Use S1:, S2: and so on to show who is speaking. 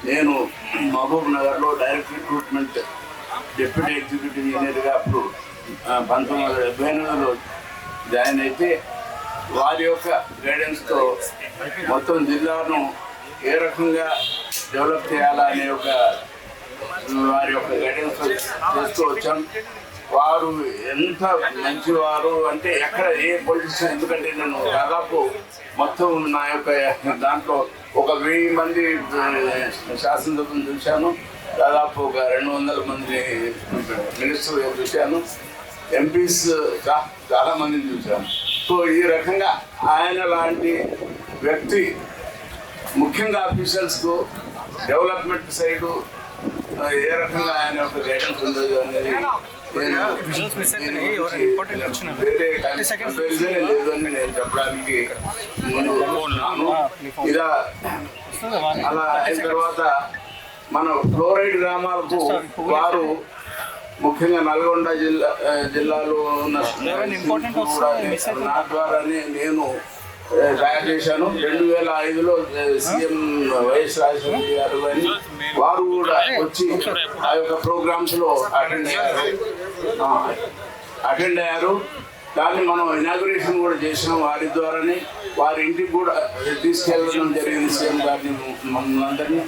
S1: నేను మహబూబ్ నగర్లో direct recruitment deputy executive ఇంజనీర్గా అప్పుడు 1978లో జాయిన్ అయితే వారి యొక్క గైడెన్స్తో మొత్తం జిల్లాను ఏ రకంగా డెవలప్ చేయాలా అనే ఒక వారి యొక్క గైడెన్స్ చేస్తూ వచ్చాం. వారు ఎంత మంచివారు అంటే ఎక్కడ ఏ పొజిషన్, ఎందుకంటే నేను దాదాపు మొత్తం నా యొక్క దాంట్లో ఒక 1000 మంది శాసనసభ్యులను చూశాను, దాదాపు ఒక 200 మంది మినిస్టర్లు చూశాను, ఎంపీస్ చాలా మందిని చూశాను. సో ఈ రకంగా ఆయన లాంటి వ్యక్తి ముఖ్యంగా ఆఫీషియల్స్కు డెవలప్మెంట్ సైడు ఏ రకంగా ఆయన యొక్క గైడెన్స్ ఉండదు అనేది లేదు అని నేను చెప్పడానికి ముందు ఉన్నాను. ఇలా అలా అయిన తర్వాత మన ఫ్లోరైడ్ గ్రామాలకు వారు ముఖ్యంగా నల్గొండ జిల్లాలో ఉన్న నా ద్వారానే నేను తయారు చేశాను. 2005లో సీఎం వైఎస్ రాజశేఖర గారు కానీ వారు కూడా వచ్చి ఆ యొక్క ప్రోగ్రామ్స్లో అటెండ్ అయ్యారు. దాన్ని మనం ఇనాగ్రేషన్ కూడా చేసినాం వారి ద్వారానే. వారి ఇంటికి కూడా తీసుకెళ్ళడం జరిగింది సీఎం గారిని, మమ్మల్ని అందరినీ.